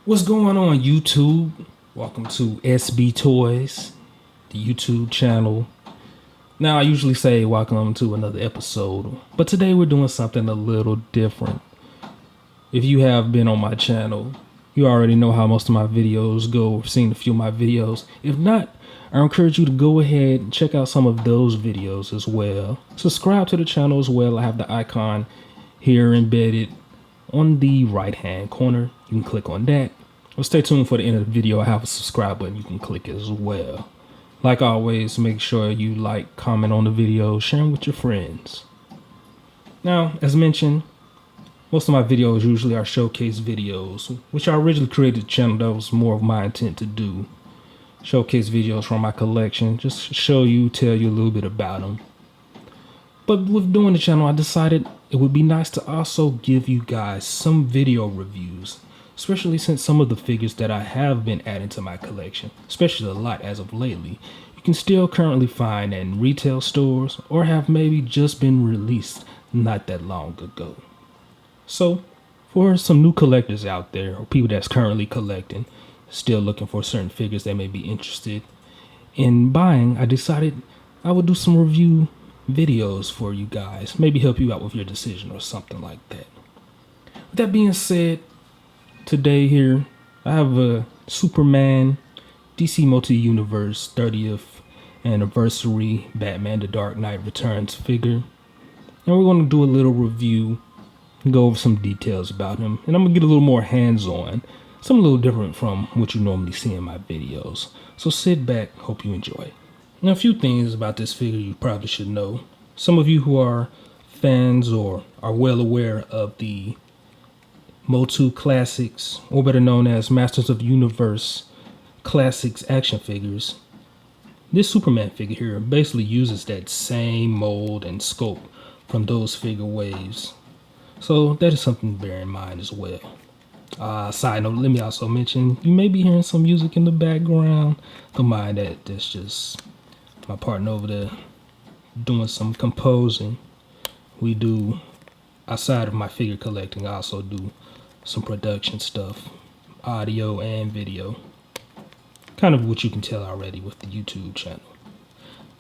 What's going on, YouTube? Welcome to SB Toys, the YouTube channel. Now, I usually say welcome to another episode, but today we're doing something a little different. If you have been on my channel, you already know how most of my videos go, or seen a few of my videos. If not, I encourage you to go ahead and check out some of those videos as well. Subscribe to the channel as well. I have the icon here embedded on the right hand corner. You can click on that. Well, stay tuned for the end of the video. I have a subscribe button you can click as well. Like always, make sure you like, comment on the video, share them with your friends. Now, as mentioned, most of my videos usually are showcase videos, which I originally created the channel. That was more of my intent to do. Showcase videos from my collection, just show you, tell you a little bit about them. But with doing the channel, I decided it would be nice to also give you guys some video reviews, especially since some of the figures that I have been adding to my collection, especially a lot as of lately, you can still currently find in retail stores or have maybe just been released not that long ago. So, for some new collectors out there, or people that's currently collecting, still looking for certain figures they may be interested in buying, I decided I would do some review videos for you guys, maybe help you out with your decision or something like that. With that being said, today here I have a Superman DC Multiverse 30th anniversary Batman The Dark Knight Returns figure, and we're going to do a little review and go over some details about him, and I'm going to get a little more hands-on, something a little different from what you normally see in my videos. So sit back, hope you enjoy. Now, a few things about this figure you probably should know. Some of you who are fans or are well aware of the Motu Classics, or better known as Masters of the Universe Classics action figures, this Superman figure here basically uses that same mold and scope from those figure waves. So that is something to bear in mind as well. Side note, let me also mention, you may be hearing some music in the background. Don't mind that, that's just my partner over there doing some composing. We do, outside of my figure collecting, I also do some production stuff, audio and video. Kind of what you can tell already with the YouTube channel.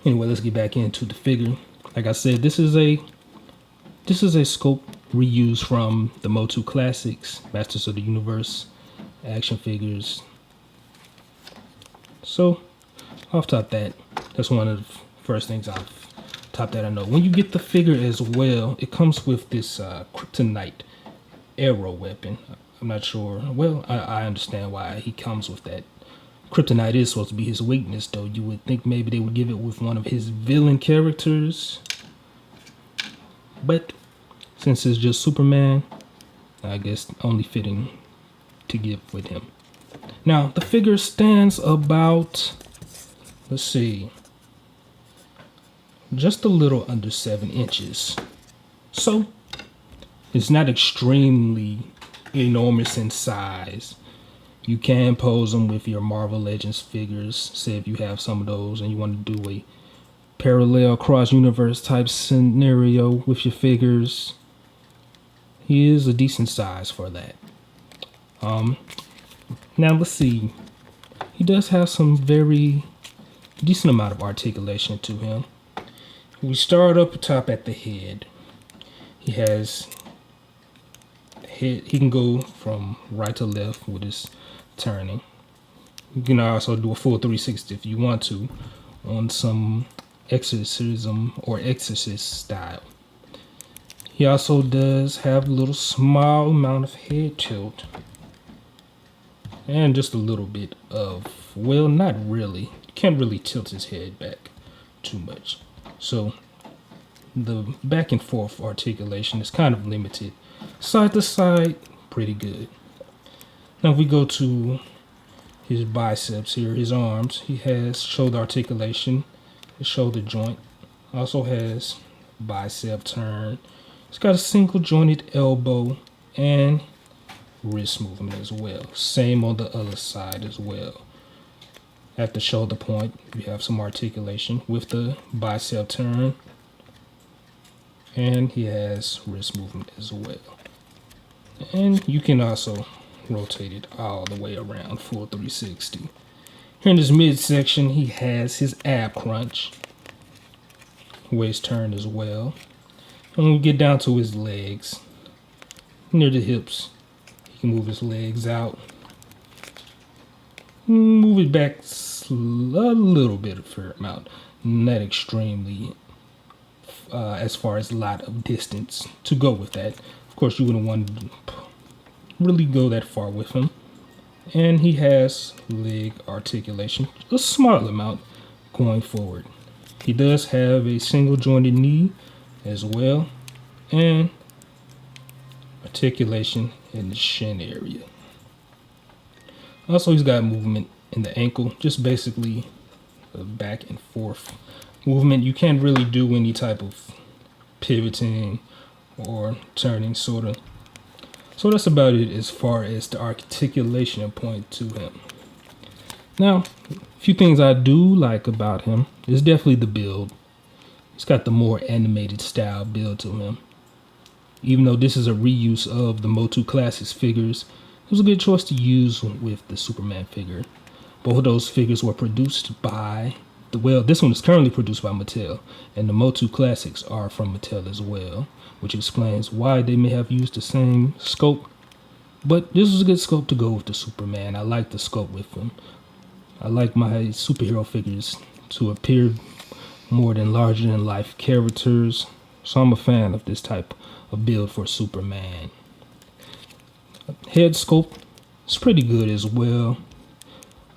Anyway, let's get back into the figure. Like I said, this is a scope reused from the Motu Classics, Masters of the Universe action figures. So, off top that's one of the first things off top that I know. When you get the figure as well, it comes with this kryptonite arrow weapon. I'm not sure. Well, I understand why he comes with that. Kryptonite is supposed to be his weakness, though. You would think maybe they would give it with one of his villain characters. But since it's just Superman, I guess only fitting to give with him. Now, the figure stands about, let's see, just a little under 7 inches. So, it's not extremely enormous in size. You can pose them with your Marvel Legends figures. Say if you have some of those and you want to do a parallel cross-universe type scenario with your figures. He is a decent size for that. Now let's see. He does have some very decent amount of articulation to him. We start up top at the head. He has head. He can go from right to left with his turning. You can also do a full 360 if you want to, on some exorcism or exorcist style. He also does have a little small amount of head tilt and just a little bit of, well, not really. You can't really tilt his head back too much. So the back and forth articulation is kind of limited. Side to side, pretty good. Now if we go to his biceps here, his arms, he has shoulder articulation, his shoulder joint, also has bicep turn. It's got a single jointed elbow and wrist movement as well. Same on the other side as well. At the shoulder point, we have some articulation with the bicep turn, and he has wrist movement as well. And you can also rotated all the way around, full 360. Here in this midsection, he has his ab crunch, waist turn as well. And when we get down to his legs, near the hips, he can move his legs out, move it back a little bit, a fair amount, not extremely as far as a lot of distance to go with that. Of course, you wouldn't want to really go that far with him. And he has leg articulation, a small amount going forward. He does have a single jointed knee as well, and articulation in the shin area. Also, he's got movement in the ankle, just basically a back and forth movement. You can't really do any type of pivoting or turning, sort of. So that's about it as far as the articulation point to him. Now, a few things I do like about him is definitely the build. He's got the more animated style build to him. Even though this is a reuse of the Motu Classics figures, it was a good choice to use with the Superman figure. Both of those figures were produced by, this one is currently produced by Mattel, and the Motu Classics are from Mattel as well, which explains why they may have used the same scope. But this was a good scope to go with the Superman. I like the scope with them. I like my superhero figures to appear more than larger than life characters, so I'm a fan of this type of build for Superman. Head sculpt is pretty good as well.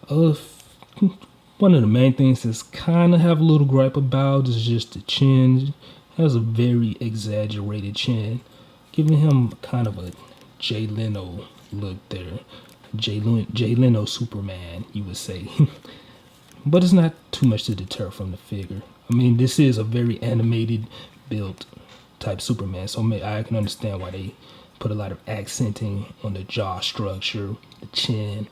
One of the main things that's kind of have a little gripe about is just the chin. He has a very exaggerated chin, giving him kind of a Jay Leno look there. Jay Leno Superman, you would say. But it's not too much to deter from the figure. I mean, this is a very animated built type Superman, so I can understand why they put a lot of accenting on the jaw structure, the chin,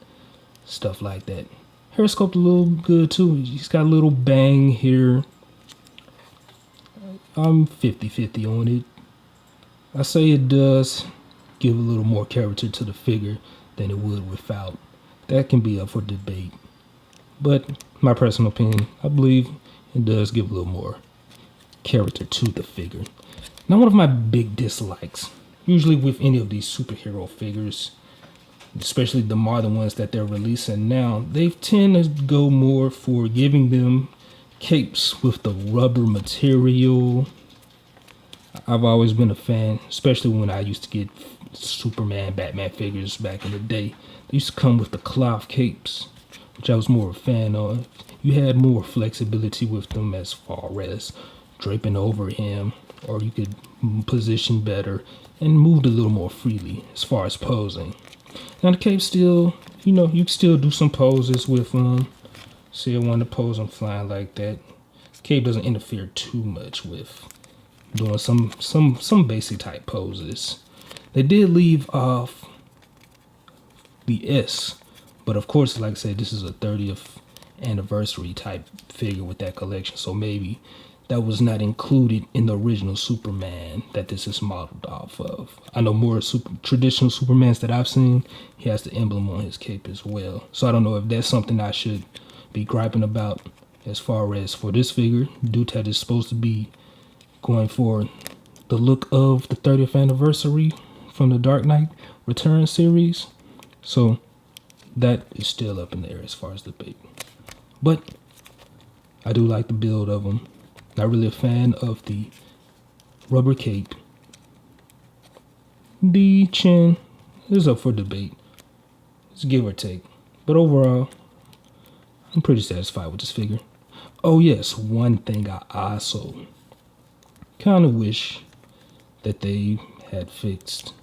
stuff like that. Hair sculpt a little good too. He's got a little bang here. I'm 50-50 on it. I say it does give a little more character to the figure than it would without. That can be up for debate. But my personal opinion, I believe it does give a little more character to the figure. Now, one of my big dislikes, usually with any of these superhero figures, especially the modern ones that they're releasing now, they tend to go more for giving them capes with the rubber material. I've always been a fan, especially when I used to get Superman, Batman figures back in the day. They used to come with the cloth capes, which I was more a fan of. You had more flexibility with them as far as draping over him, or you could position better and moved a little more freely as far as posing. Now the cape still, you can still do some poses with them. See, I want to pose them flying like that. Cape doesn't interfere too much with doing some basic type poses. They did leave off the S, but of course, like I said, this is a 30th anniversary type figure with that collection, so maybe that was not included in the original Superman that this is modeled off of. I know more traditional Supermans that I've seen, he has the emblem on his cape as well. So I don't know if that's something I should be griping about as far as for this figure. Due to that, it's supposed to be going for the look of the 30th anniversary from the Dark Knight Returns series. So that is still up in the air as far as the debate. But I do like the build of them. Not really a fan of the rubber cape. The chin is up for debate. It's give or take. But overall, I'm pretty satisfied with this figure. Oh yes, one thing I also kind of wish that they had fixed.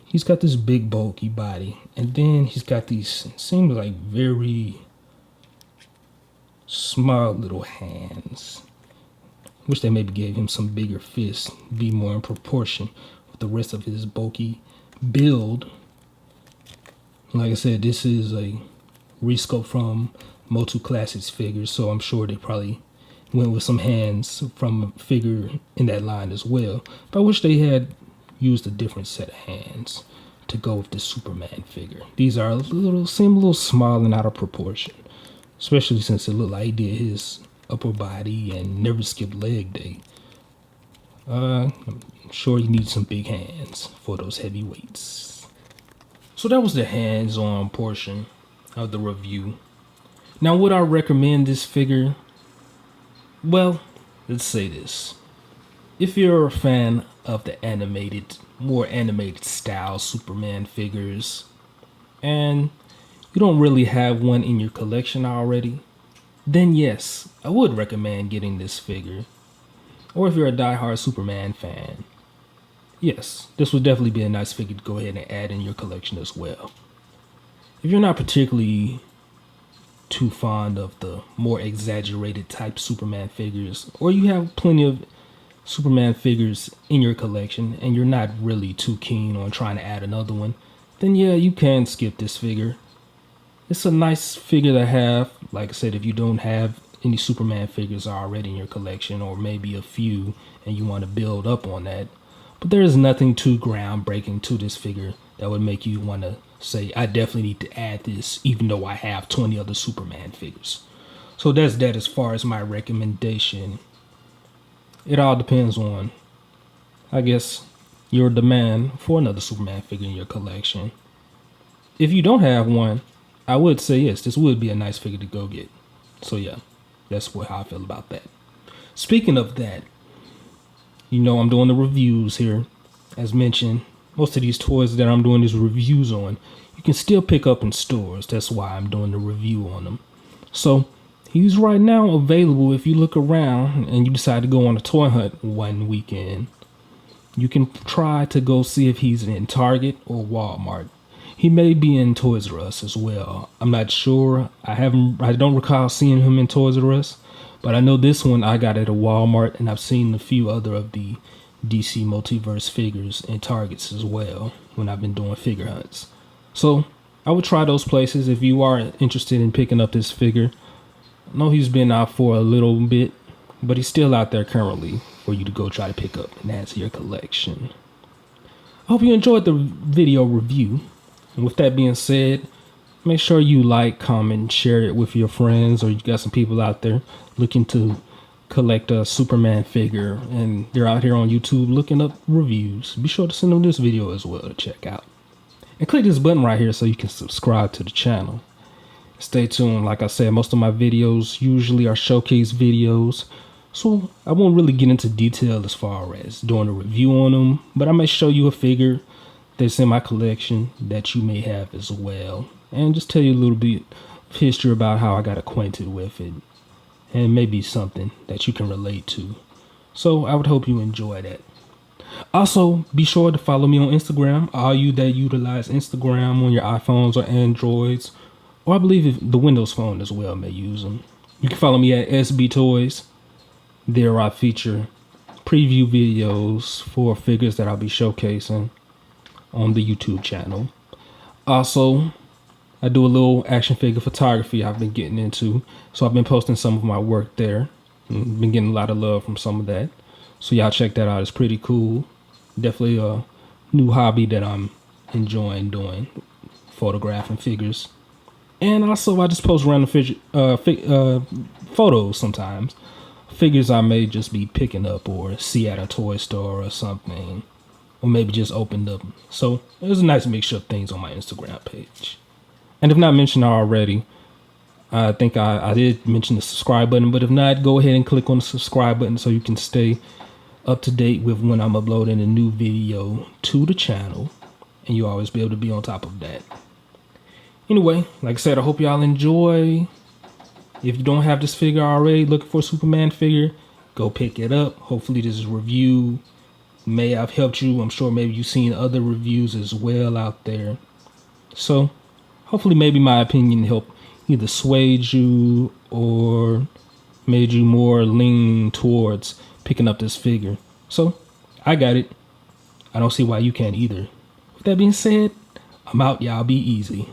He's got this big bulky body, and then he's got these, seems like very small little hands. Wish they maybe gave him some bigger fists, be more in proportion with the rest of his bulky build. Like I said, this is a rescope from Motu Classics figures, so I'm sure they probably went with some hands from a figure in that line as well. But I wish they had used a different set of hands to go with the Superman figure. These are seem a little small and out of proportion, especially since it looked like he did his upper body and never skipped leg day. I'm sure you need some big hands for those heavy weights. So that was the hands-on portion of the review. Now, would I recommend this figure? Well, let's say this. If you're a fan of the more animated style Superman figures, and you don't really have one in your collection already, then yes, I would recommend getting this figure. Or if you're a diehard Superman fan, yes, this would definitely be a nice figure to go ahead and add in your collection as well. If you're not particularly too fond of the more exaggerated type Superman figures, or you have plenty of Superman figures in your collection and you're not really too keen on trying to add another one, then yeah, you can skip this figure. It's a nice figure to have. Like I said, if you don't have any Superman figures already in your collection, or maybe a few and you want to build up on that, but there is nothing too groundbreaking to this figure that would make you want to say, I definitely need to add this, even though I have 20 other Superman figures. So that's that as far as my recommendation. It all depends on, I guess, your demand for another Superman figure in your collection. If you don't have one, I would say yes, this would be a nice figure to go get. So yeah, that's how I feel about that. Speaking of that, I'm doing the reviews here. As mentioned, most of these toys that I'm doing these reviews on, you can still pick up in stores. That's why I'm doing the review on them. So he's right now available. If you look around and you decide to go on a toy hunt one weekend, you can try to go see if he's in Target or Walmart. He may be in Toys R Us as well. I'm not sure. I don't recall seeing him in Toys R Us, but I know this one I got at a Walmart, and I've seen a few other of the DC Multiverse figures in Targets as well when I've been doing figure hunts. So I would try those places if you are interested in picking up this figure. I know he's been out for a little bit, but he's still out there currently for you to go try to pick up and add to your collection. I hope you enjoyed the video review. And with that being said, make sure you like, comment, share it with your friends, or you got some people out there looking to collect a Superman figure and they're out here on YouTube looking up reviews. Be sure to send them this video as well to check out. And click this button right here so you can subscribe to the channel. Stay tuned. Like I said, most of my videos usually are showcase videos, so I won't really get into detail as far as doing a review on them, but I may show you a figure that's in my collection that you may have as well, and just tell you a little bit of history about how I got acquainted with it, and maybe something that you can relate to. So I would hope you enjoy that. Also, be sure to follow me on Instagram. All you that utilize Instagram on your iPhones or Androids, or I believe if the Windows phone as well may use them. You can follow me at SB Toys. There I feature preview videos for figures that I'll be showcasing on the YouTube channel. Also, I do a little action figure photography I've been getting into, so I've been posting some of my work there. Been getting a lot of love from some of that, so y'all check that out. It's pretty cool. Definitely a new hobby that I'm enjoying doing, photographing figures. And also I just post random photos sometimes, figures I may just be picking up or see at a toy store or something, or maybe just opened up. So there's a nice mixture of things on my Instagram page. And if not mentioned already, I think I did mention the subscribe button, but if not, go ahead and click on the subscribe button so you can stay up to date with when I'm uploading a new video to the channel, and you'll always be able to be on top of that. Anyway, like I said, I hope y'all enjoy. If you don't have this figure already, looking for a Superman figure, go pick it up. Hopefully this review may have helped you. I'm sure maybe you've seen other reviews as well out there. So hopefully maybe my opinion helped either swayed you or made you more lean towards picking up this figure. So I got it. I don't see why you can't either. With that being said, I'm out. Y'all be easy.